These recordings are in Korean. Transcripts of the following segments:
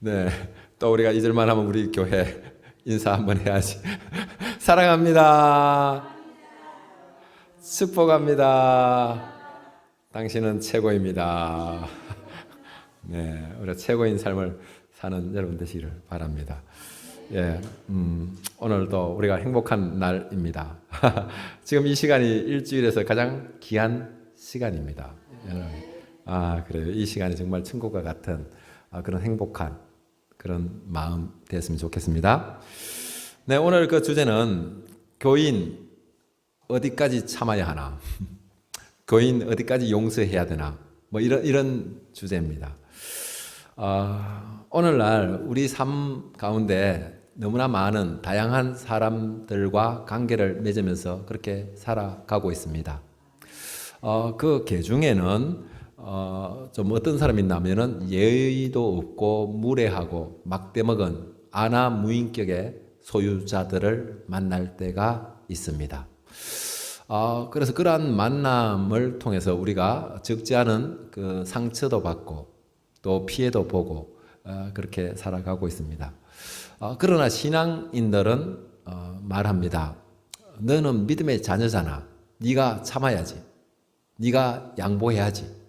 네, 또 우리가 잊을만 하면 우리 교회 인사 한번 해야지. 사랑합니다. 축복합니다. 당신은 최고입니다. 네, 우리 최고인 삶을 사는 여러분 되시기를 바랍니다. 예, 오늘도 우리가 행복한 날입니다. 지금 이 시간이 일주일에서 가장 귀한 시간입니다. 그래요. 이 시간이 정말 천국과 같은 그런 행복한 그런 마음 되었으면 좋겠습니다. 네, 오늘 그 주제는 교인 어디까지 참아야 하나? 교인 어디까지 용서해야 되나? 뭐 이런 주제입니다. 오늘날 우리 삶 가운데 너무나 많은 다양한 사람들과 관계를 맺으면서 그렇게 살아가고 있습니다. 그 계중에는 좀 어떤 사람이 있냐면은 예의도 없고 무례하고 막대먹은 아나무인격의 소유자들을 만날 때가 있습니다. 그래서 그러한 만남을 통해서 우리가 적지 않은 그 상처도 받고 또 피해도 보고 그렇게 살아가고 있습니다. 그러나 신앙인들은 말합니다. 너는 믿음의 자녀잖아. 네가 참아야지. 네가 양보해야지.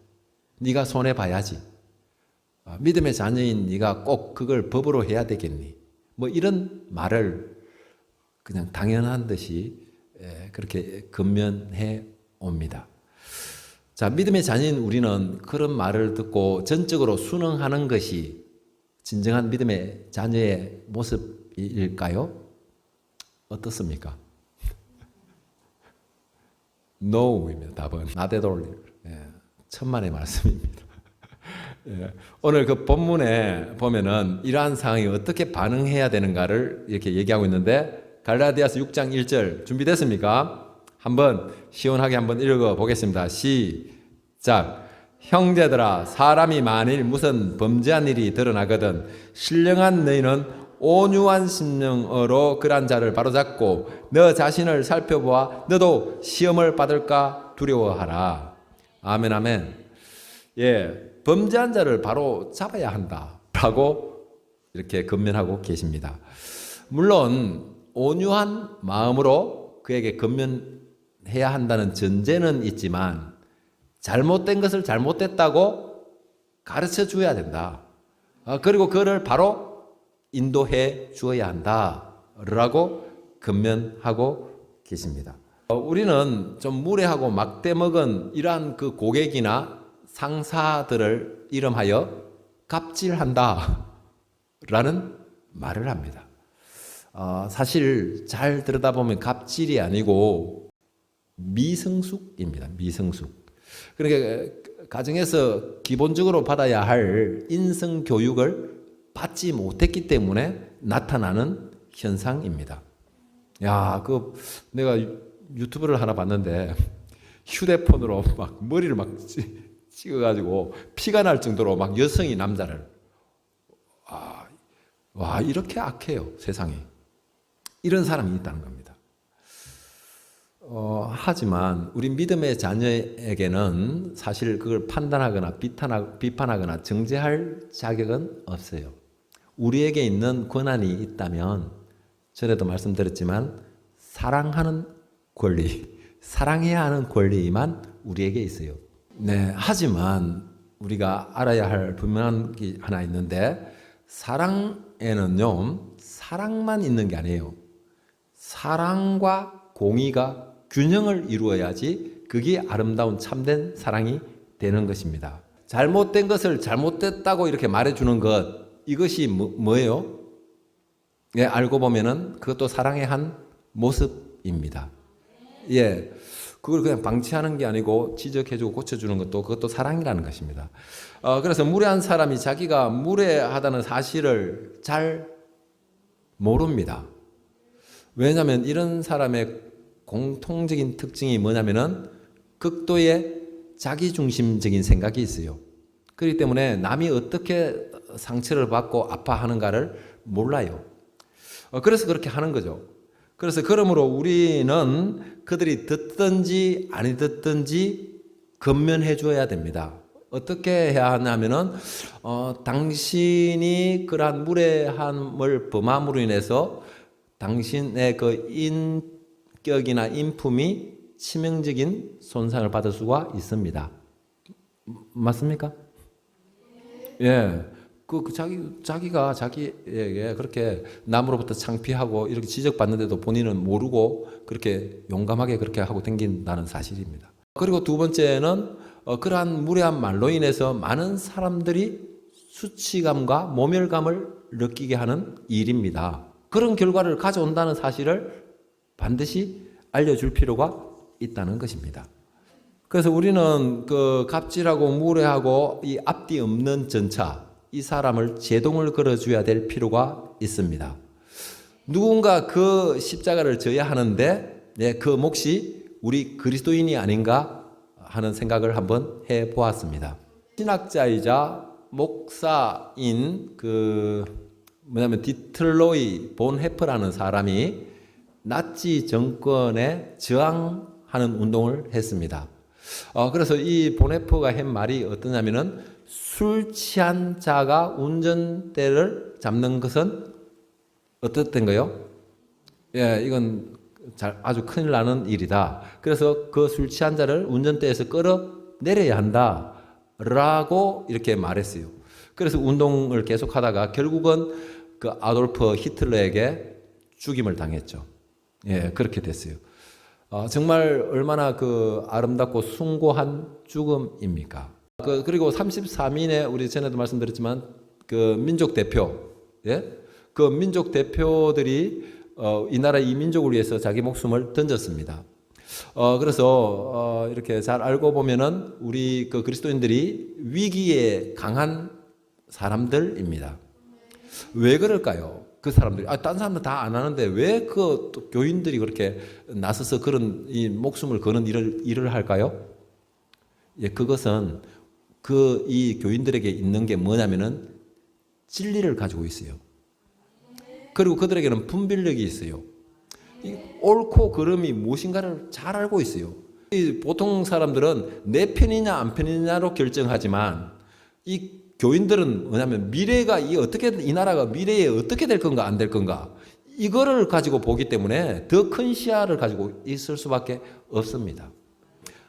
네가 손해봐야지. 믿음의 자녀인 네가 꼭 그걸 법으로 해야 되겠니? 뭐 이런 말을 그냥 당연한 듯이 그렇게 근면해 옵니다. 자, 믿음의 자녀인 우리는 그런 말을 듣고 전적으로 순응하는 것이 진정한 믿음의 자녀의 모습일까요? 어떻습니까? No입니다. 답은 나대돌 천만의 말씀입니다. 오늘 그 본문에 보면은 이러한 상황이 어떻게 반응해야 되는가를 이렇게 얘기하고 있는데 갈라디아서 6장 1절 준비됐습니까? 한번 시원하게 한번 읽어보겠습니다. 시작. 형제들아, 사람이 만일 무슨 범죄한 일이 드러나거든 신령한 너희는 온유한 심령으로 그런 자를 바로잡고 너 자신을 살펴보아 너도 시험을 받을까 두려워하라. 아멘, 아멘. 예, 범죄한 자를 바로 잡아야 한다라고 이렇게 건면하고 계십니다. 물론 온유한 마음으로 그에게 건면해야 한다는 전제는 있지만 잘못된 것을 잘못됐다고 가르쳐 주어야 된다. 그리고 그를 바로 인도해 주어야 한다라고 건면하고 계십니다. 우리는 좀 무례하고 막대먹은 이러한 그 고객이나 상사들을 이름하여 갑질한다 라는 말을 합니다. 사실 잘 들여다보면 갑질이 아니고 미성숙입니다. 미성숙. 그러니까 가정에서 기본적으로 받아야 할 인성 교육을 받지 못했기 때문에 나타나는 현상입니다. 내가 유튜브를 하나 봤는데 휴대폰으로 막 머리를 막 찍어가지고 피가 날 정도로 막 여성이 남자를 이렇게 악해요 세상이. 이런 사람이 있다는 겁니다. 하지만 우리 믿음의 자녀에게는 사실 그걸 판단하거나 비판하거나 정죄할 자격은 없어요. 우리에게 있는 권한이 있다면 전에도 말씀드렸지만 사랑하는 권리, 사랑해야 하는 권리만 우리에게 있어요. 네, 하지만 우리가 알아야 할 분명한 게 하나 있는데 사랑에는요, 사랑만 있는 게 아니에요. 사랑과 공의가 균형을 이루어야지 그게 아름다운 참된 사랑이 되는 것입니다. 잘못된 것을 잘못됐다고 이렇게 말해주는 것, 이것이 뭐예요? 예, 알고 보면은 그것도 사랑의 한 모습입니다. 예, 그걸 그냥 방치하는 게 아니고 지적해주고 고쳐주는 것도 그것도 사랑이라는 것입니다. 그래서 무례한 사람이 자기가 무례하다는 사실을 잘 모릅니다. 왜냐하면 이런 사람의 공통적인 특징이 뭐냐면은 극도의 자기중심적인 생각이 있어요. 그렇기 때문에 남이 어떻게 상처를 받고 아파하는가를 몰라요. 그래서 그렇게 하는 거죠. 그래서 그러므로 우리는 그들이 듣든지 아니 듣든지 건면해 줘야 됩니다. 어떻게 해야 하냐면은 당신이 그러한 무례함을 범함으로 인해서 당신의 그 인격이나 인품이 치명적인 손상을 받을 수가 있습니다. 맞습니까? 예. 자기가 자기에게 그렇게 남으로부터 창피하고 이렇게 지적받는데도 본인은 모르고 그렇게 용감하게 그렇게 하고 댕긴다는 사실입니다. 그리고 두 번째는 그러한 무례한 말로 인해서 많은 사람들이 수치감과 모멸감을 느끼게 하는 일입니다. 그런 결과를 가져온다는 사실을 반드시 알려줄 필요가 있다는 것입니다. 그래서 우리는 그 갑질하고 무례하고 이 앞뒤 없는 전차, 이 사람을 제동을 걸어줘야 될 필요가 있습니다. 누군가 그 십자가를 져야 하는데 그 몫이 우리 그리스도인이 아닌가 하는 생각을 한번 해보았습니다. 신학자이자 목사인 디틀로이 본헤퍼라는 사람이 나치 정권에 저항하는 운동을 했습니다. 그래서 이 본헤퍼가 한 말이 어떠냐면은 술 취한 자가 운전대를 잡는 것은 어떻던가요? 예, 이건 아주 큰일 나는 일이다. 그래서 그 술 취한 자를 운전대에서 끌어내려야 한다. 라고 이렇게 말했어요. 그래서 운동을 계속하다가 결국은 그 아돌프 히틀러에게 죽임을 당했죠. 예, 그렇게 됐어요. 정말 얼마나 그 아름답고 숭고한 죽음입니까? 그리고 33인의 우리 전에도 말씀드렸지만 그 민족 대표, 예? 그 민족 대표들이 이 나라 이 민족을 위해서 자기 목숨을 던졌습니다. 그래서 이렇게 잘 알고 보면은 우리 그 그리스도인들이 위기에 강한 사람들입니다. 왜 그럴까요? 그 사람들이 딴 사람들 다 안 하는데 왜 그 교인들이 그렇게 나서서 그런 이 목숨을 거는 일을 할까요? 예, 그것은 이 교인들에게 있는 게 뭐냐면은 진리를 가지고 있어요. 그리고 그들에게는 분별력이 있어요. 옳고 그름이 무엇인가를 잘 알고 있어요. 보통 사람들은 내 편이냐 안 편이냐로 결정하지만 이 교인들은 뭐냐면 미래가 이 나라가 미래에 어떻게 될 건가 안 될 건가 이거를 가지고 보기 때문에 더 큰 시야를 가지고 있을 수밖에 없습니다.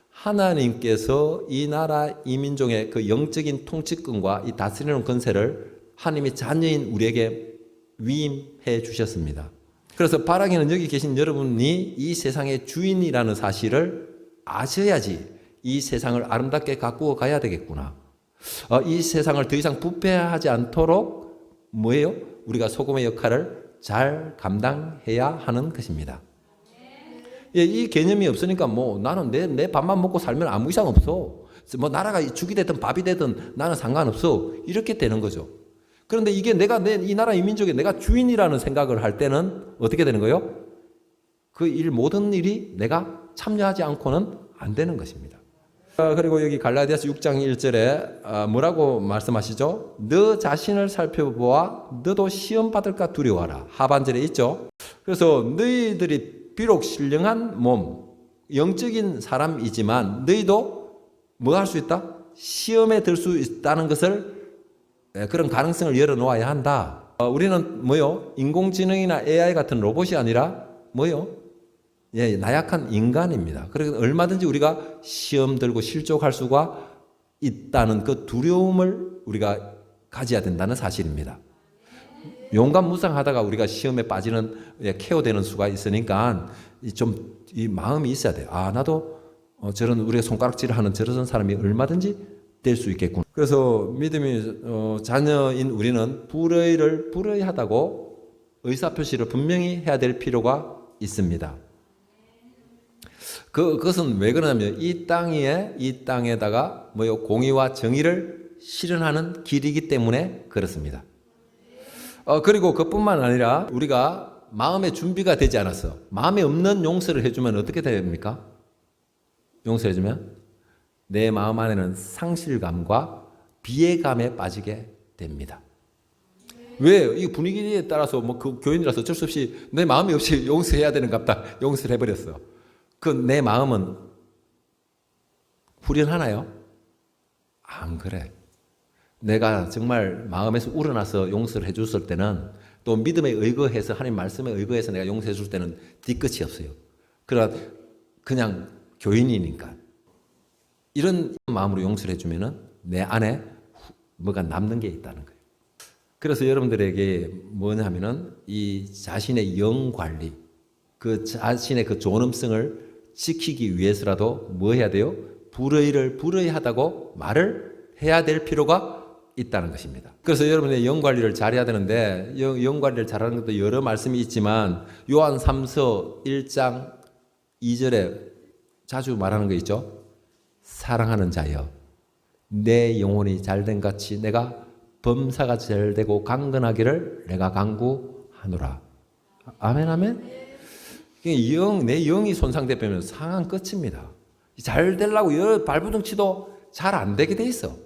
하나님께서 이 나라 이 민족의 그 영적인 통치권과 이 다스리는 권세를 하나님의 자녀인 우리에게 위임해 주셨습니다. 그래서 바라기는 여기 계신 여러분이 이 세상의 주인이라는 사실을 아셔야지 이 세상을 아름답게 가꾸어 가야 되겠구나. 이 세상을 더 이상 부패하지 않도록 뭐예요? 우리가 소금의 역할을 잘 감당해야 하는 것입니다. 예, 이 개념이 없으니까 나는 내 밥만 먹고 살면 아무 이상 없어. 나라가 죽이 되든 밥이 되든 나는 상관없어. 이렇게 되는 거죠. 그런데 이게 이 나라 이 민족에 내가 주인이라는 생각을 할 때는 어떻게 되는 거예요? 모든 일이 내가 참여하지 않고는 안 되는 것입니다. 그리고 여기 갈라디아서 6장 1절에 뭐라고 말씀하시죠? 너 자신을 살펴보아 너도 시험 받을까 두려워하라. 하반절에 있죠. 그래서 너희들이 비록 신령한 몸, 영적인 사람이지만 너희도 뭐 할 수 있다? 시험에 들 수 있다는 것을 그런 가능성을 열어놓아야 한다. 우리는 인공지능이나 AI 같은 로봇이 아니라 예, 나약한 인간입니다. 그래서 얼마든지 우리가 시험 들고 실족할 수가 있다는 그 두려움을 우리가 가져야 된다는 사실입니다. 용감무쌍하다가 우리가 시험에 빠지는 케어되는 수가 있으니까 이 마음이 있어야 돼요. 나도 저런 우리가 손가락질을 하는 저런 사람이 얼마든지 될 수 있겠구나. 그래서 믿음이 자녀인 우리는 불의를 불의하다고 의사표시를 분명히 해야 될 필요가 있습니다. 그것은 왜 그러냐면 이 땅에다가 공의와 정의를 실현하는 길이기 때문에 그렇습니다. 그리고 그뿐만 아니라 우리가 마음의 준비가 되지 않았어. 마음에 없는 용서를 해주면 어떻게 됩니까? 용서해주면 내 마음 안에는 상실감과 비애감에 빠지게 됩니다. 왜? 이 분위기에 따라서 그 교인이라서 어쩔 수 없이 내 마음이 없이 용서해야 되는 갑다. 용서를 해버렸어. 내 마음은 후련하나요? 안 그래. 내가 정말 마음에서 우러나서 용서를 해줬을 때는 또 믿음에 의거해서 하나님 말씀에 의거해서 내가 용서해 줄 때는 뒤끝이 없어요. 그러나 그냥 교인이니까 이런 마음으로 용서를 해주면은 내 안에 뭐가 남는 게 있다는 거예요. 그래서 여러분들에게 뭐냐면은 이 자신의 영 관리, 그 자신의 그 존엄성을 지키기 위해서라도 뭐 해야 돼요? 불의를 불의하다고 말을 해야 될 필요가 있다는 것입니다. 그래서 여러분의 영 관리를 잘해야 되는데 영 관리를 잘하는 것도 여러 말씀이 있지만 요한 3서 1장 2절에 자주 말하는 거 있죠. 사랑하는 자여 내 영혼이 잘된 같이 내가 범사가 잘되고 강건하기를 내가 간구하노라. 아멘 아멘. 내 영이 손상되면 상한 끝입니다. 잘 되려고 발부둥치도 잘 안 되게 돼 있어.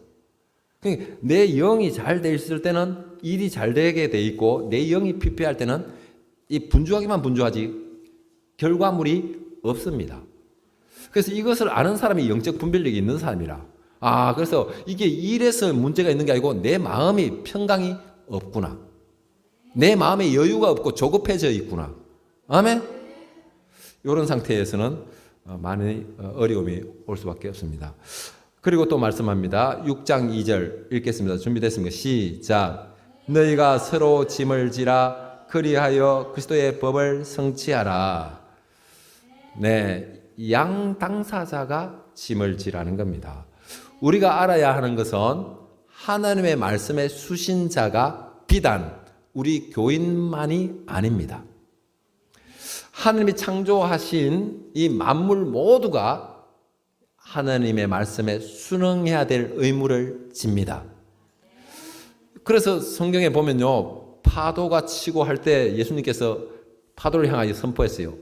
내 영이 잘 돼 있을 때는 일이 잘 되게 돼 있고 내 영이 피폐할 때는 이 분주하기만 분주하지 결과물이 없습니다. 그래서 이것을 아는 사람이 영적 분별력이 있는 사람이라. 그래서 이게 일에서 문제가 있는 게 아니고 내 마음이 평강이 없구나. 내 마음에 여유가 없고 조급해져 있구나. 아멘? 이런 상태에서는 많은 어려움이 올 수밖에 없습니다. 그리고 또 말씀합니다. 6장 2절 읽겠습니다. 준비됐습니까? 시작. 너희가 서로 짐을 지라 그리하여 그리스도의 법을 성취하라. 네, 양 당사자가 짐을 지라는 겁니다. 우리가 알아야 하는 것은 하나님의 말씀의 수신자가 비단 우리 교인만이 아닙니다. 하나님이 창조하신 이 만물 모두가 하나님의 말씀에 순응해야 될 의무를 집니다. 그래서 성경에 보면요, 파도가 치고 할 때 예수님께서 파도를 향하여 선포했어요.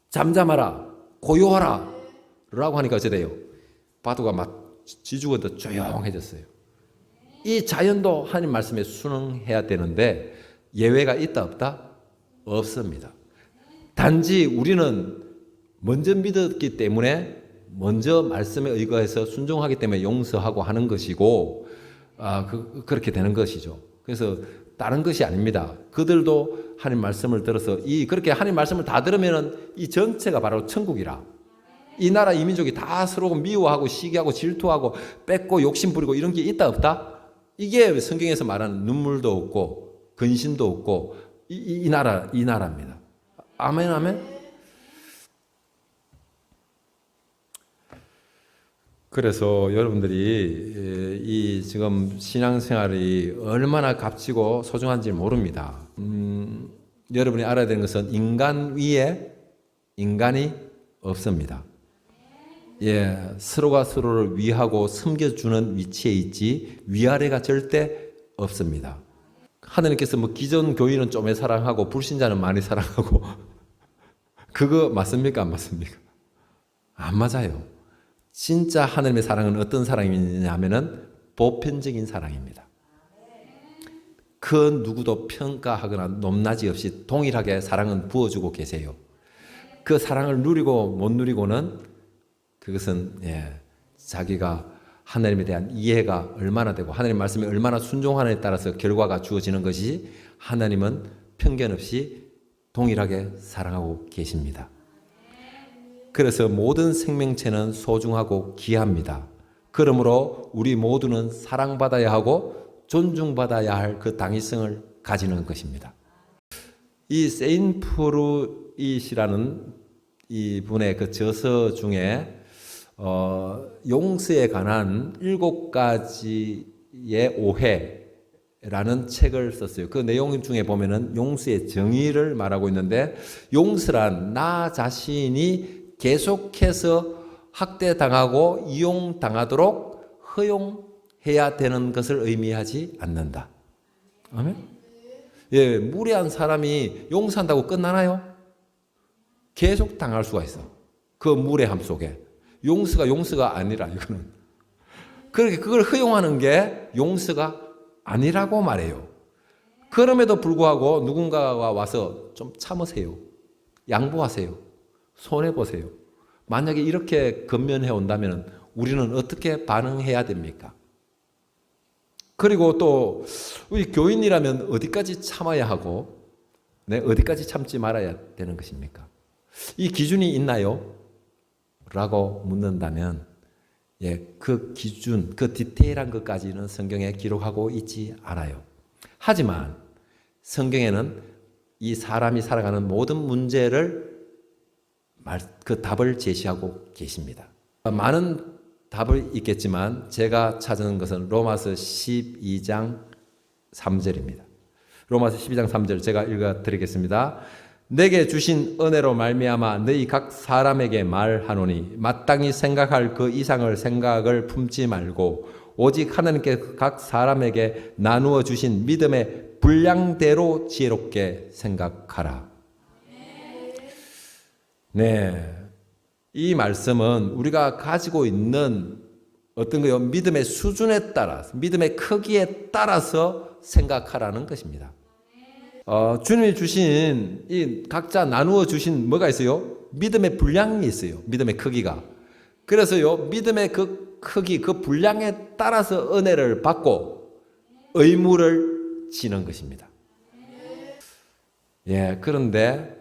잠잠하라, 고요하라 라고 하니까 어찌 돼요? 파도가 막 지죽어도 조용해졌어요. 이 자연도 하나님 말씀에 순응해야 되는데 예외가 있다 없다? 없습니다. 단지 우리는 먼저 믿었기 때문에 먼저 말씀에 의거해서 순종하기 때문에 용서하고 하는 것이고 그렇게 되는 것이죠. 그래서 다른 것이 아닙니다. 그들도 하나님 말씀을 들어서 그렇게 하나님 말씀을 다 들으면은 이 전체가 바로 천국이라. 이 나라 이 민족이 다 서로 미워하고 시기하고 질투하고 뺏고 욕심 부리고 이런 게 있다 없다? 이게 성경에서 말하는 눈물도 없고 근심도 없고 이 나라입니다. 아멘 아멘. 그래서 여러분들이 이 지금 신앙생활이 얼마나 값지고 소중한지 모릅니다. 여러분이 알아야 되는 것은 인간 위에 인간이 없습니다. 서로가 서로를 위하고 섬겨주는 위치에 있지 위아래가 절대 없습니다. 하나님께서 기존 교인은 좀에 사랑하고 불신자는 많이 사랑하고 그거 맞습니까? 안 맞습니까? 안 맞아요. 진짜 하나님의 사랑은 어떤 사랑이냐 하면은 보편적인 사랑입니다. 그 누구도 평가하거나 높낮이 없이 동일하게 사랑은 부어주고 계세요. 그 사랑을 누리고 못 누리고는 그것은 자기가 하나님에 대한 이해가 얼마나 되고 하나님 말씀에 얼마나 순종하느냐에 따라서 결과가 주어지는 것이 하나님은 편견 없이 동일하게 사랑하고 계십니다. 그래서 모든 생명체는 소중하고 귀합니다. 그러므로 우리 모두는 사랑받아야 하고 존중받아야 할 그 당위성을 가지는 것입니다. 이 세인 프루잇이라는 이분의 그 저서 중에 용서에 관한 7가지의 오해라는 책을 썼어요. 그 내용 중에 보면은 용서의 정의를 말하고 있는데 용서란 나 자신이 계속해서 학대당하고 이용당하도록 허용해야 되는 것을 의미하지 않는다. 아멘? 무례한 사람이 용서한다고 끝나나요? 계속 당할 수가 있어. 그 무례함 속에. 용서가 아니라 이거는. 그렇게 그걸 허용하는 게 용서가 아니라고 말해요. 그럼에도 불구하고 누군가가 와서 좀 참으세요. 양보하세요. 손해보세요. 만약에 이렇게 건면해 온다면 우리는 어떻게 반응해야 됩니까? 그리고 또 우리 교인이라면 어디까지 참아야 하고 네, 어디까지 참지 말아야 되는 것입니까? 이 기준이 있나요? 라고 묻는다면 예, 그 기준, 그 디테일한 것까지는 성경에 기록하고 있지 않아요. 하지만 성경에는 이 사람이 살아가는 모든 문제를 그 답을 제시하고 계십니다. 많은 답을 있겠지만 제가 찾은 것은 로마서 12장 3절입니다. 로마서 12장 3절 제가 읽어드리겠습니다. 내게 주신 은혜로 말미암아 너희 각 사람에게 말하노니 마땅히 생각할 그 이상을 생각을 품지 말고 오직 하나님께 각 사람에게 나누어 주신 믿음의 분량대로 지혜롭게 생각하라. 네, 이 말씀은 우리가 가지고 있는 어떤 거요? 믿음의 수준에 따라서, 믿음의 크기에 따라서 생각하라는 것입니다. 주님이 주신 이 각자 나누어 주신 뭐가 있어요? 믿음의 분량이 있어요. 믿음의 크기가. 그래서요, 믿음의 그 크기, 그 분량에 따라서 은혜를 받고 의무를 지는 것입니다. 예, 그런데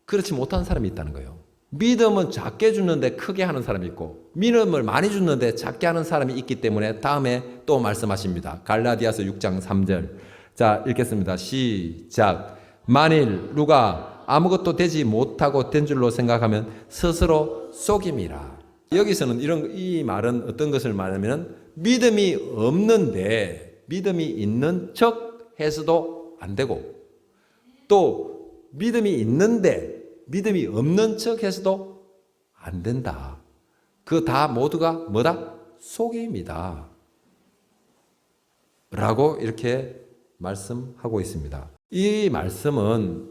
그렇지 못한 사람이 있다는 거예요. 믿음은 작게 주는데 크게 하는 사람이 있고 믿음을 많이 주는데 작게 하는 사람이 있기 때문에 다음에 또 말씀하십니다. 갈라디아서 6장 3절. 자, 읽겠습니다. 시작. 만일 누가 아무것도 되지 못하고 된 줄로 생각하면 스스로 속임이라. 여기서는 이 말은 어떤 것을 말하면 믿음이 없는데 믿음이 있는 척 해서도 안 되고 또 믿음이 있는데 믿음이 없는 척 해서도 안 된다. 그 다 모두가 뭐다? 속임이다. 라고 이렇게 말씀하고 있습니다. 이 말씀은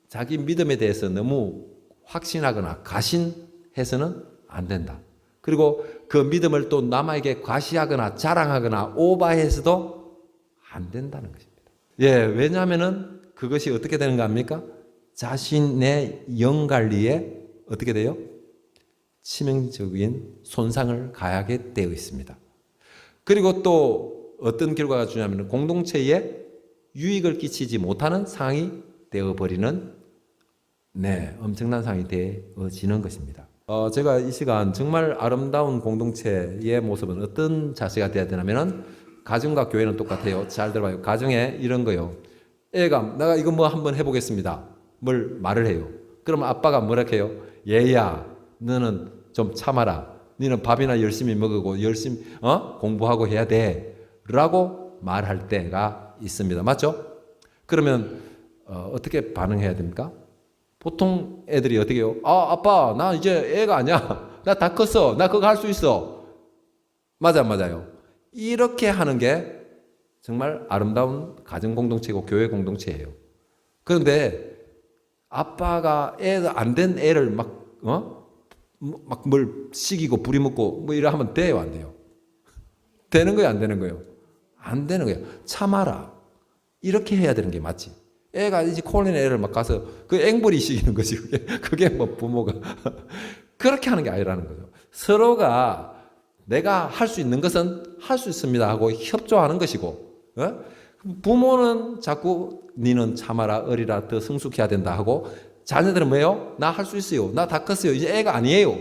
자기 믿음에 대해서 너무 확신하거나 가신해서는 안 된다. 그리고 그 믿음을 또 남에게 과시하거나 자랑하거나 오바해서도 안 된다는 것입니다. 예, 왜냐하면은 그것이 어떻게 되는 거 아닙니까? 자신의 영관리에 어떻게 돼요? 치명적인 손상을 가하게 되어 있습니다. 그리고 또 어떤 결과가 주냐면 공동체에 유익을 끼치지 못하는 상황이 되어버리는 엄청난 상황이 되어지는 것입니다. 제가 이 시간 정말 아름다운 공동체의 모습은 어떤 자세가 되어야 되냐면 가정과 교회는 똑같아요. 잘 들어봐요. 가정에 이런 거요. 애가 내가 이거 뭐 한번 해보겠습니다. 뭘 말을 해요. 그러면 아빠가 뭐라 해요? 얘야 너는 좀 참아라. 너는 밥이나 열심히 먹고 열심히 공부하고 해야 돼. 라고 말할 때가 있습니다. 맞죠? 그러면 어떻게 반응해야 됩니까? 보통 애들이 어떻게 해요? 아빠 나 이제 애가 아니야. 나 다 컸어. 나 그거 할 수 있어. 맞아요. 이렇게 하는 게 정말 아름다운 가정 공동체고 교회 공동체예요. 그런데 아빠가 안 된 애를 막 뭘 시기고 부리먹고 뭐 이래 하면 돼요, 안 돼요? 되는 거예요, 안 되는 거예요? 안 되는 거예요. 참아라. 이렇게 해야 되는 게 맞지. 애가 이제 콜린 애를 막 가서 그 앵벌이 시키는 거지. 그게 뭐 부모가 그렇게 하는 게 아니라는 거죠. 서로가 내가 할 수 있는 것은 할 수 있습니다 하고 협조하는 것이고, 부모는 자꾸 니는 참아라, 어리라, 더 성숙해야 된다 하고 자녀들은 뭐예요? 나 할 수 있어요. 나 다 컸어요. 이제 애가 아니에요.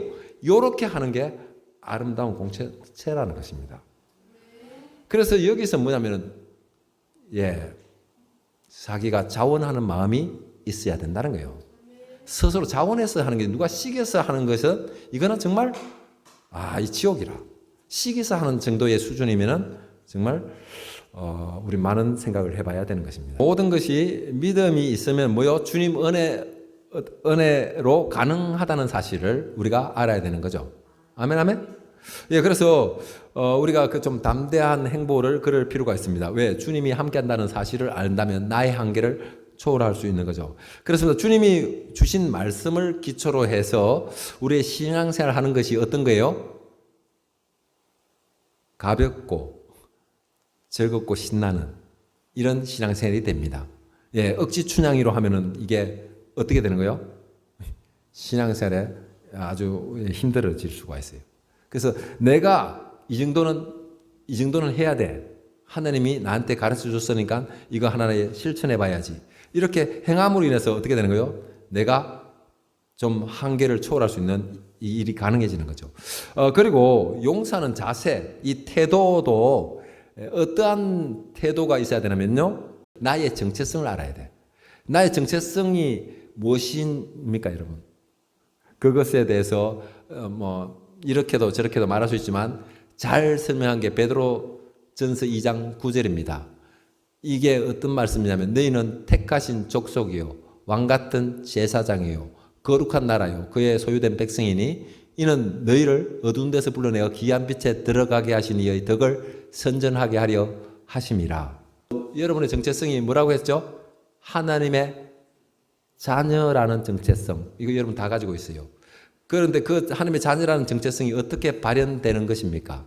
요렇게 하는 게 아름다운 공동체라는 것입니다. 그래서 여기서 뭐냐면은 자기가 자원하는 마음이 있어야 된다는 거예요. 스스로 자원해서 하는 게 누가 시켜서 하는 것은 이거는 정말 이 지옥이라. 시켜서 하는 정도의 수준이면은 정말 우리 많은 생각을 해봐야 되는 것입니다. 모든 것이 믿음이 있으면 뭐요? 주님 은혜로 가능하다는 사실을 우리가 알아야 되는 거죠. 아멘, 아멘. 예, 그래서 우리가 그 좀 담대한 행보를 그럴 필요가 있습니다. 왜? 주님이 함께한다는 사실을 안다면 나의 한계를 초월할 수 있는 거죠. 그래서 주님이 주신 말씀을 기초로 해서 우리의 신앙생활을 하는 것이 어떤 거예요? 가볍고 즐겁고 신나는 이런 신앙생활이 됩니다. 예, 억지 춘향이로 하면은 이게 어떻게 되는 거예요? 신앙생활에 아주 힘들어질 수가 있어요. 그래서 내가 이 정도는 해야 돼 하나님이 나한테 가르쳐 줬으니까 이거 하나에 실천해 봐야지. 이렇게 행함으로 인해서 어떻게 되는 거예요? 내가 좀 한계를 초월할 수 있는 이 일이 가능해지는 거죠. 그리고 용서하는 자세, 이 태도도 어떠한 태도가 있어야 되냐면요. 나의 정체성을 알아야 돼. 나의 정체성이 무엇입니까, 여러분? 그것에 대해서 이렇게도 저렇게도 말할 수 있지만 잘 설명한 게 베드로전서 2장 9절입니다. 이게 어떤 말씀이냐면 너희는 택하신 족속이요 왕같은 제사장이요 거룩한 나라요 그의 소유된 백성이니 이는 너희를 어두운 데서 불러내어 귀한 빛에 들어가게 하신 이의 덕을 선전하게 하려 하심이라. 여러분의 정체성이 뭐라고 했죠? 하나님의 자녀라는 정체성. 이거 여러분 다 가지고 있어요. 그런데 그 하나님의 자녀라는 정체성이 어떻게 발현되는 것입니까?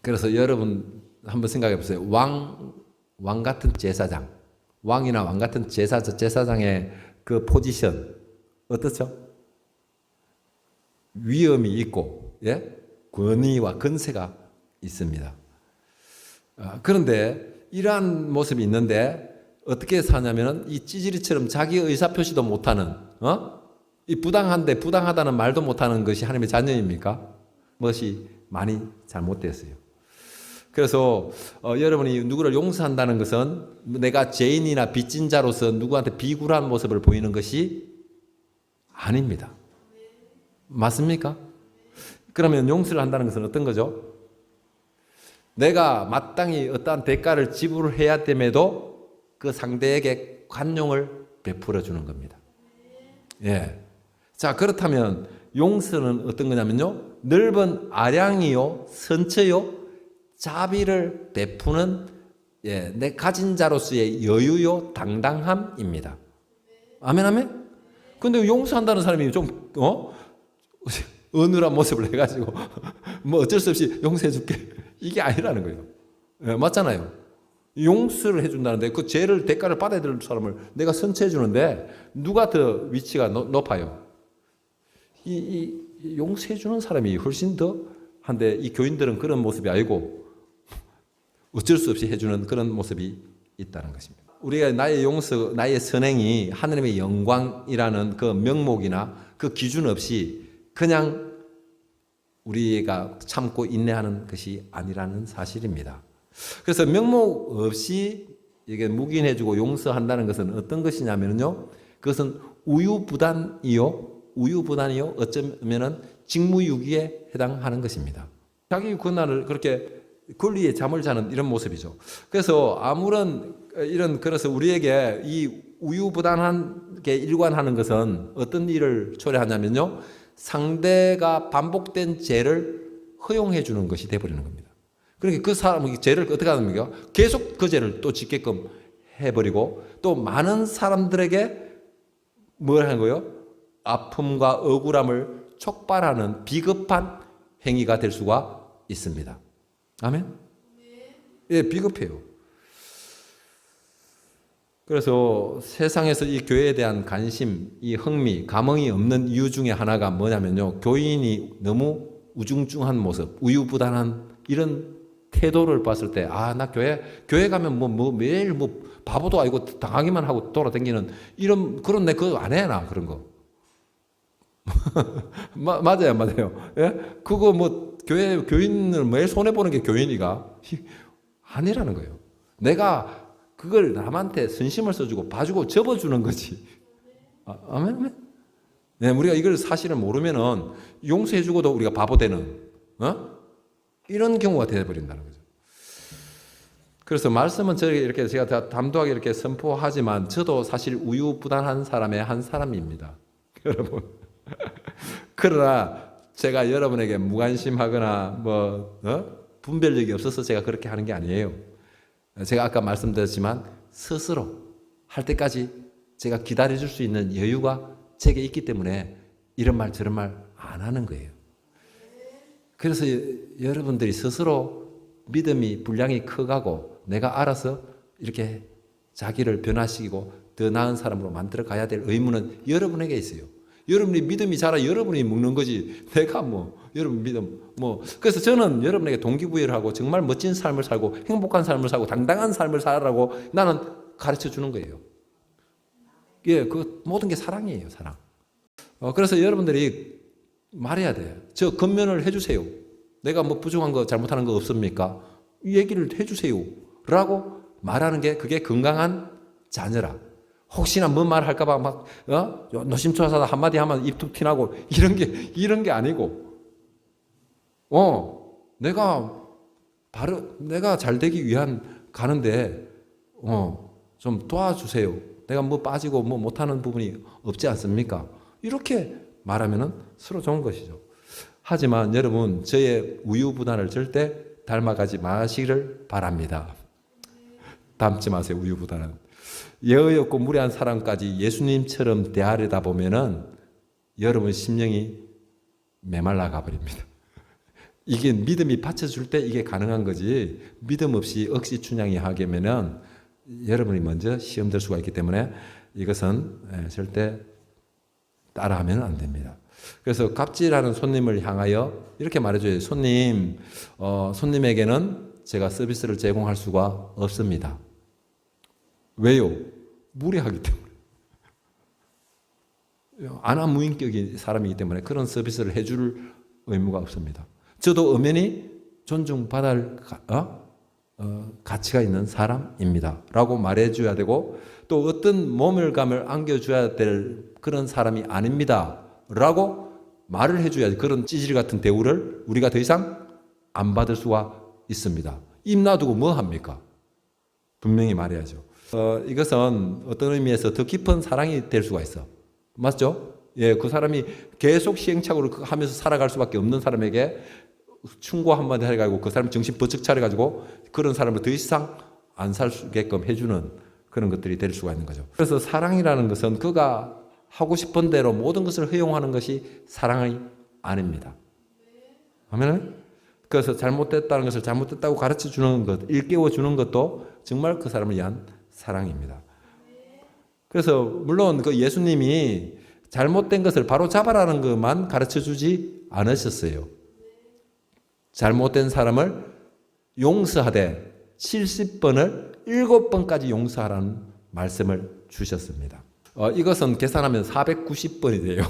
그래서 여러분 한번 생각해 보세요. 왕 같은 제사장, 왕이나 왕 같은 제사장의 그 포지션 어떻죠? 위엄이 있고, 예? 권위와 근세가 있습니다. 그런데 이러한 모습이 있는데 어떻게 사냐면은 이 찌질이처럼 자기 의사표시도 못하는, 이 부당하다는 말도 못하는 것이 하나님의 자녀입니까? 것이 많이 잘못되었어요. 그래서 여러분이 누구를 용서한다는 것은 내가 죄인이나 빚진 자로서 누구한테 비굴한 모습을 보이는 것이 아닙니다. 맞습니까? 그러면 용서를 한다는 것은 어떤 거죠? 내가 마땅히 어떠한 대가를 지불해야 됨에도 그 상대에게 관용을 베풀어 주는 겁니다. 예. 자, 그렇다면 용서는 어떤 거냐면요. 넓은 아량이요, 선처요, 자비를 베푸는 내 가진 자로서의 여유요, 당당함입니다. 아멘, 아멘? 근데 용서한다는 사람이 좀, 어눌한 모습을 해가지고, 어쩔 수 없이 용서해줄게. 이게 아니라는 거예요. 예, 맞잖아요. 용서를 해준다는데 그 죄를, 대가를 받아야 될 사람을 내가 선처해주는데 누가 더 위치가 높아요? 이 용서해주는 사람이 훨씬 더 한데 이 교인들은 그런 모습이 아니고 어쩔 수 없이 해주는 그런 모습이 있다는 것입니다. 우리가 나의 용서, 나의 선행이 하나님의 영광이라는 그 명목이나 그 기준 없이 그냥 우리가 참고 인내하는 것이 아니라는 사실입니다. 그래서 명목 없이 이게 묵인해주고 용서한다는 것은 어떤 것이냐면요. 그것은 우유부단이요. 어쩌면은 직무유기에 해당하는 것입니다. 자기 권한을 그렇게 권리에 잠을 자는 이런 모습이죠. 그래서 그래서 우리에게 이 우유부단하게 일관하는 것은 어떤 일을 초래하냐면요. 상대가 반복된 죄를 허용해 주는 것이 되어버리는 겁니다. 그러니까 그 사람이 죄를 어떻게 합니까? 계속 그 죄를 또 짓게끔 해버리고 또 많은 사람들에게 뭘 하는 거예요? 아픔과 억울함을 촉발하는 비겁한 행위가 될 수가 있습니다. 아멘? 예, 비겁해요. 그래서 세상에서 이 교회에 대한 관심, 이 흥미, 감흥이 없는 이유 중에 하나가 뭐냐면요. 교인이 너무 우중충한 모습, 우유부단한 이런 태도를 봤을 때, 나 교회 가면 매일 바보도 아니고 당하기만 하고 돌아다니는 그런 내 그거 안 해, 나 그런 거. 맞아요. 예? 그거 교인을 매일 손해보는 게 교인이가 아니라는 거예요. 내가 그걸 남한테 선심을 써주고 봐주고 접어주는 거지. 아멘? 네, 우리가 이걸 사실을 모르면은 용서해주고도 우리가 바보 되는, 이런 경우가 되어버린다는 거죠. 그래서 말씀은 이렇게 제가 다 담도하게 이렇게 선포하지만 저도 사실 우유부단한 사람의 한 사람입니다. 여러분. 그러나 제가 여러분에게 무관심하거나 분별력이 없어서 제가 그렇게 하는 게 아니에요. 제가 아까 말씀드렸지만 스스로 할 때까지 제가 기다려줄 수 있는 여유가 제게 있기 때문에 이런 말 저런 말 안 하는 거예요. 그래서 여러분들이 스스로 믿음이 분량이 커가고 내가 알아서 이렇게 자기를 변화시키고 더 나은 사람으로 만들어 가야 될 의무는 여러분에게 있어요. 여러분이 믿음이 자라 여러분이 먹는 거지 내가 여러분 믿음 그래서 저는 여러분에게 동기부여를 하고 정말 멋진 삶을 살고 행복한 삶을 살고 당당한 삶을 살라고 나는 가르쳐 주는 거예요. 예, 그 모든 게 사랑이에요, 사랑. 그래서 여러분들이 말해야 돼요. 저 건면을 해주세요. 내가 뭐 부족한 거 잘못하는 거 없습니까? 이 얘기를 해주세요. 라고 말하는 게 그게 건강한 자녀라. 혹시나 뭔 말 할까봐 막 노심초사하다 한마디 하면 입 툭 튀나고 이런 게 아니고 내가 잘 되기 위한 가는데 좀 도와주세요. 내가 뭐 빠지고 뭐 못하는 부분이 없지 않습니까? 이렇게 말하면은 서로 좋은 것이죠. 하지만 여러분 저의 우유부단을 절대 닮아가지 마시기를 바랍니다. 닮지 마세요. 우유부단은 예의 없고 무례한 사람까지 예수님처럼 대하려다 보면은 여러분 심령이 메말라 가버립니다. 이게 믿음이 받쳐줄 때 이게 가능한 거지 믿음 없이 억지 춘향이 하게면은 여러분이 먼저 시험될 수가 있기 때문에 이것은 절대 따라하면 안 됩니다. 그래서 갑질하는 손님을 향하여 이렇게 말해줘요. 손님에게는 제가 서비스를 제공할 수가 없습니다. 왜요? 무례하기 때문에. 안하무인격인 사람이기 때문에 그런 서비스를 해줄 의무가 없습니다. 저도 엄연히 존중받을 가치가 있는 사람입니다. 라고 말해줘야 되고 또 어떤 모멸감을 안겨줘야 될 그런 사람이 아닙니다. 라고 말을 해줘야지 그런 찌질 같은 대우를 우리가 더 이상 안 받을 수가 있습니다. 입 놔두고 뭐 합니까? 분명히 말해야죠. 이것은 어떤 의미에서 더 깊은 사랑이 될 수가 있어. 맞죠? 예, 그 사람이 계속 시행착오를 하면서 살아갈 수밖에 없는 사람에게 충고 한마디 해가지고 그 사람 정신 번쩍 차려가지고 그런 사람을 더 이상 안 살 수게끔 해주는 그런 것들이 될 수가 있는 거죠. 그래서 사랑이라는 것은 그가 하고 싶은 대로 모든 것을 허용하는 것이 사랑이 아닙니다. 아멘? 그래서 잘못됐다는 것을 잘못됐다고 가르쳐 주는 것, 일깨워 주는 것도 정말 그 사람을 위한 사랑입니다. 그래서 물론 그 예수님이 잘못된 것을 바로 잡아라는 것만 가르쳐 주지 않으셨어요. 잘못된 사람을 용서하되 70번을 7번까지 용서하라는 말씀을 주셨습니다. 이것은 계산하면 490번이 돼요.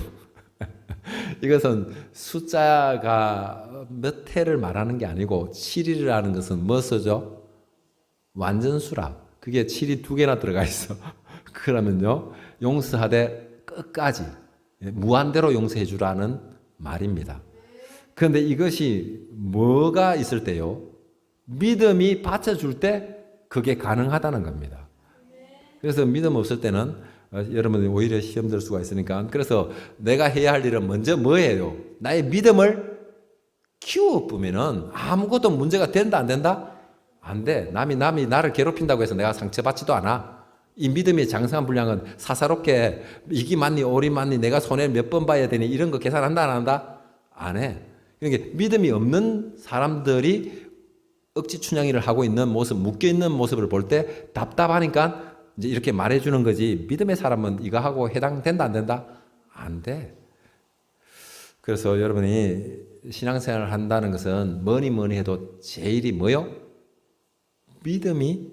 이것은 숫자가 몇 회를 말하는 게 아니고 7이라는 것은 무엇이죠? 완전수라. 그게 7이 2개나 들어가 있어. 그러면요 용서하되 끝까지 무한대로 용서해 주라는 말입니다. 그런데 이것이 뭐가 있을 때요? 믿음이 받쳐줄 때 그게 가능하다는 겁니다. 그래서 믿음 없을 때는 여러분이 오히려 시험될 수가 있으니까 그래서 내가 해야 할 일은 먼저 뭐예요? 나의 믿음을 키워보면은 아무것도 문제가 된다 안 된다? 안 돼. 남이 나를 괴롭힌다고 해서 내가 상처받지도 않아. 이 믿음의 장성한 분량은 사사롭게 이기 맞니 오리 맞니 내가 손해를 몇 번 봐야 되니 이런 거 계산한다 안 한다? 안 해. 그러니까 믿음이 없는 사람들이 억지 춘향이를 하고 있는 모습, 묶여있는 모습을 볼 때 답답하니까 이제 이렇게 말해주는 거지 믿음의 사람은 이거 하고 해당된다 안 된다? 안 돼. 그래서 여러분이 신앙생활을 한다는 것은 뭐니 해도 제일이 뭐요? 믿음이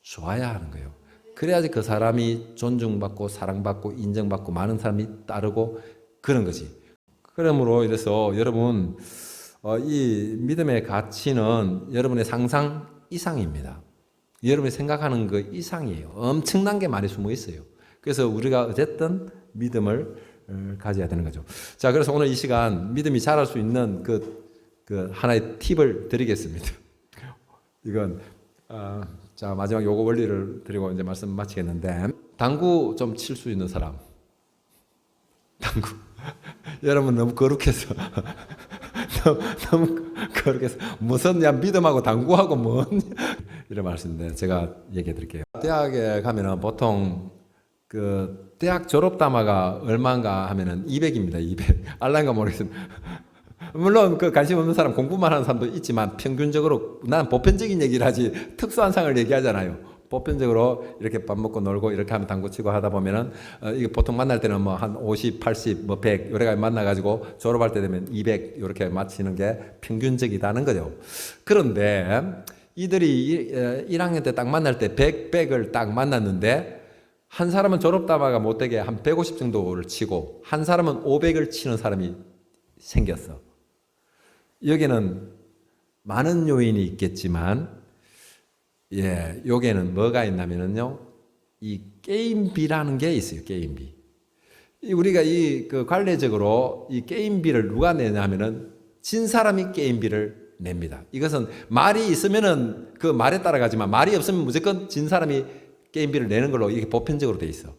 좋아야 하는 거예요. 그래야지 그 사람이 존중받고 사랑받고 인정받고 많은 사람이 따르고 그런 거지. 그러므로 이래서 여러분 이 믿음의 가치는 여러분의 상상 이상입니다. 여러분이 생각하는 그 이상이에요. 엄청난 게 많이 숨어 있어요. 그래서 우리가 어쨌든 믿음을 가져야 되는 거죠. 자, 그래서 오늘 이 시간 믿음이 자랄 수 있는 그 하나의 팁을 드리겠습니다. 이건 자 마지막 요거 원리를 드리고 이제 말씀 마치겠는데 당구 좀 칠 수 있는 사람. 당구. 여러분 너무 거룩해서 너무 거룩해서 무슨 믿음하고 당구하고 뭔 이런 말씀인데 제가 얘기해 드릴게요. 대학에 가면은 보통 그 대학 졸업담화가 얼마인가 하면은 200입니다. 200. 알란가 모르겠습니다. 물론 그 관심 없는 사람 공부만 하는 사람도 있지만 평균적으로 난 보편적인 얘기를 하지 특수한 상을 얘기하잖아요. 보편적으로 이렇게 밥 먹고 놀고 이렇게 하면 당구 치고 하다 보면은 이게 보통 만날 때는 뭐 한 50, 80, 뭐 100 요래까지 만나가지고 졸업할 때 되면 200 이렇게 마치는 게 평균적이다는 거죠. 그런데 이들이 1학년 때 딱 만날 때 100을 딱 만났는데 한 사람은 졸업담화가 못되게 한 150 정도를 치고 한 사람은 500을 치는 사람이 생겼어. 여기는 많은 요인이 있겠지만 여기에는 뭐가 있냐면요, 이 게임비라는 게 있어요. 게임비. 우리가 그 관례적으로 이 게임비를 누가 내냐면은 진 사람이 게임비를 냅니다. 이것은 말이 있으면은 그 말에 따라가지만 말이 없으면 무조건 진 사람이 게임비를 내는 걸로 이게 보편적으로 돼 있어.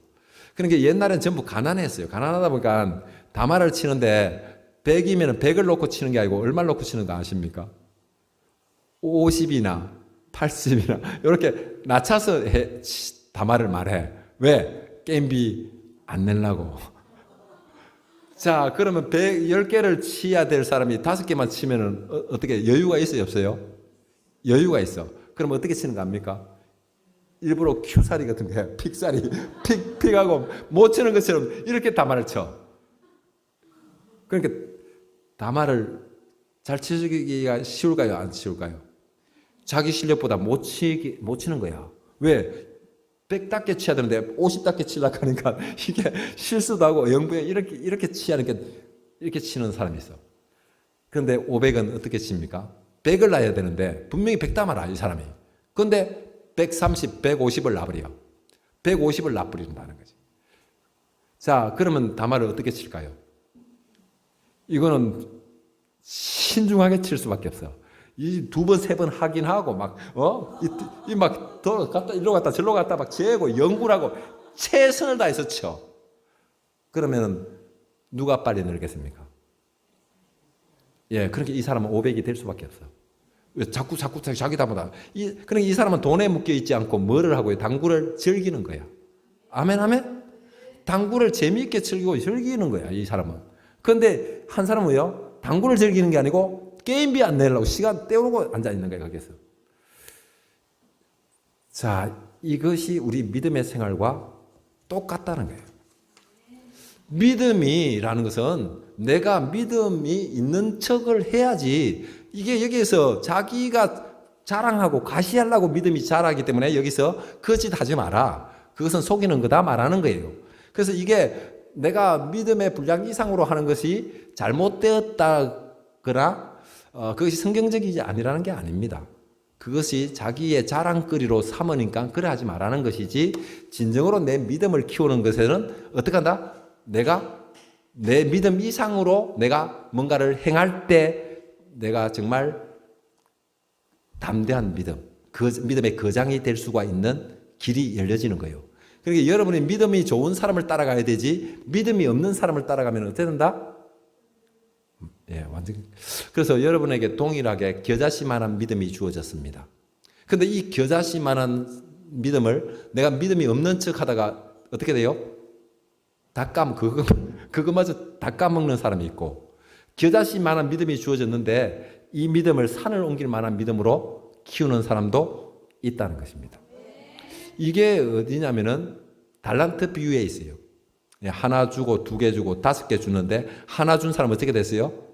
그러니까 옛날엔 전부 가난했어요. 가난하다 보니까 다마를 치는데 100이면 100을 놓고 치는 게 아니고 얼마를 놓고 치는 거 아십니까? 50이나 80이나 이렇게 낮춰서 다마를 말해. 왜? 게임비 안 내려고. 자, 그러면 10개를 치야 될 사람이 5개만 치면은 어떻게 여유가 있어요, 없어요? 여유가 있어. 그럼 어떻게 치는 거 압니까? 일부러 큐사리 같은 게 픽사리 픽하고 못 치는 것처럼 이렇게 다마를 쳐. 그러니까 다마를 잘 치기가 쉬울까요? 안 쉬울까요? 자기 실력보다 못 치는 거야. 왜? 100답게 치야 되는데 50답게 치려고 하니까 이게 실수도 하고 영부에 이렇게 치하니까 이렇게 치는 사람이 있어. 그런데 500은 어떻게 칩니까? 100을 놔야 되는데 분명히 100담아라 이 사람이. 그런데 130, 150을 놔버려. 150을 놔버린다는 거지. 자, 그러면 다마를 어떻게 칠까요? 이거는 신중하게 칠 수밖에 없어. 이 2번, 3번 하긴 하고 막 더 갔다 일로 갔다 저로 갔다 막 재고 연구를 하고 최선을 다해서 쳐. 그러면 누가 빨리 늘겠습니까? 그러니까 이 사람은 500이 될 수밖에 없어. 왜 자꾸 자기 다보다 그러니까 이 사람은 돈에 묶여 있지 않고 뭐를 하고요? 당구를 즐기는 거야. 아멘 아멘. 당구를 재미있게 즐기는 거야 이 사람은. 그런데 한 사람은요, 당구를 즐기는 게 아니고 게임비 안 내려고 시간 때우고 앉아 있는 거야 거기서. 자, 이것이 우리 믿음의 생활과 똑같다는 거예요. 믿음이라는 것은 내가 믿음이 있는 척을 해야지. 이게 여기에서 자기가 자랑하고 과시하려고 믿음이 자라기 때문에 여기서 거짓 하지 마라. 그것은 속이는 거다 말하는 거예요. 그래서 이게 내가 믿음의 분량 이상으로 하는 것이 잘못되었다거나 그것이 성경적이지 아니라는 게 아닙니다. 그것이 자기의 자랑거리로 삼으니까 그래 하지 말라는 것이지, 진정으로 내 믿음을 키우는 것에는 어떻게 한다? 내가 내 믿음 이상으로 내가 뭔가를 행할 때 내가 정말 담대한 믿음, 그 믿음의 거장이 될 수가 있는 길이 열려지는 거예요. 그러니까 여러분이 믿음이 좋은 사람을 따라가야 되지, 믿음이 없는 사람을 따라가면 어떻게 된다? 완전. 그래서 여러분에게 동일하게 겨자씨만한 믿음이 주어졌습니다. 근데 이 겨자씨만한 믿음을 내가 믿음이 없는 척 하다가 어떻게 돼요? 그거마저 다 까먹는 사람이 있고, 겨자씨만한 믿음이 주어졌는데 이 믿음을 산을 옮길 만한 믿음으로 키우는 사람도 있다는 것입니다. 이게 어디냐면은 달란트 비유에 있어요. 하나 주고 2개 주고 5개 주는데 하나 준 사람 어떻게 됐어요?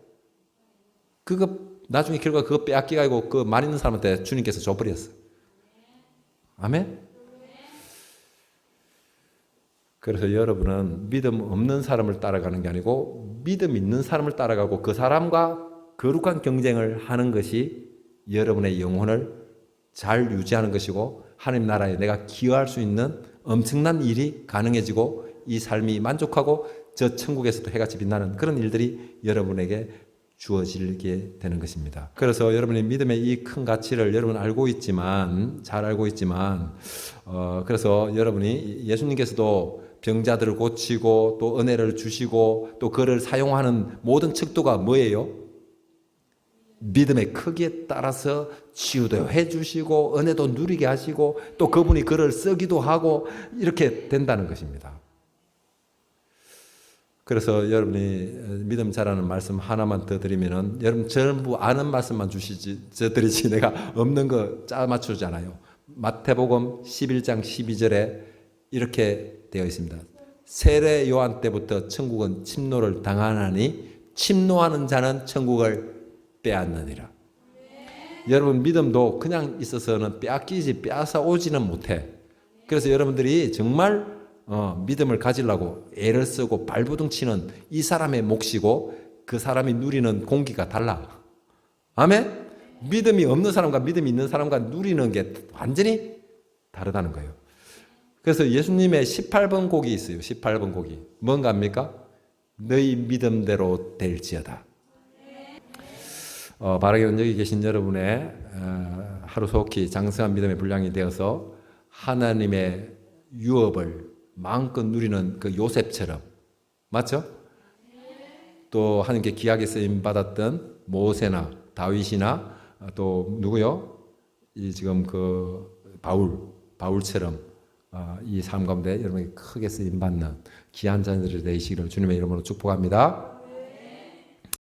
그거 나중에 결과 그거 빼앗기가지고 그 많이 있는 사람한테 주님께서 줘버렸어. 아멘? 그래서 여러분은 믿음 없는 사람을 따라가는 게 아니고 믿음 있는 사람을 따라가고 그 사람과 거룩한 경쟁을 하는 것이 여러분의 영혼을 잘 유지하는 것이고 하나님 나라에 내가 기여할 수 있는 엄청난 일이 가능해지고 이 삶이 만족하고 저 천국에서도 해같이 빛나는 그런 일들이 여러분에게 주어지게 되는 것입니다. 그래서 여러분의 믿음의 이 큰 가치를 여러분 알고 있지만, 잘 알고 있지만, 그래서 여러분이 예수님께서도 병자들을 고치고 또 은혜를 주시고 또 그를 사용하는 모든 척도가 뭐예요? 믿음의 크기에 따라서 치유도 해주시고 은혜도 누리게 하시고 또 그분이 그를 쓰기도 하고 이렇게 된다는 것입니다. 그래서 여러분이 믿음 잘하는 말씀 하나만 더 드리면은, 여러분 전부 아는 말씀만 드리지 내가 없는 거 짜 맞추잖아요. 마태복음 11장 12절에 이렇게 되어 있습니다. 세례 요한 때부터 천국은 침노를 당하나니 침노하는 자는 천국을 빼앗느니라. 여러분 믿음도 그냥 있어서는 빼앗아 오지는 못해. 그래서 여러분들이 정말 믿음을 가지려고 애를 쓰고 발부둥 치는 이 사람의 몫이고 그 사람이 누리는 공기가 달라. 아멘? 믿음이 없는 사람과 믿음이 있는 사람과 누리는 게 완전히 다르다는 거예요. 그래서 예수님의 18번 곡이 있어요. 18번 곡이. 뭔가 합니까? 너희 믿음대로 될지어다. 바라기는 여기 계신 여러분의 하루속히 장성한 믿음의 분량이 되어서 하나님의 유업을 마음껏 누리는 그 요셉처럼, 맞죠? 또 하나님께 귀하게 쓰임 받았던 모세나 다윗이나 또 누구요? 이 지금 그 바울처럼 이 삶 가운데 여러분이 크게 쓰임 받는 귀한 자녀들이 되시기를 주님의 이름으로 축복합니다.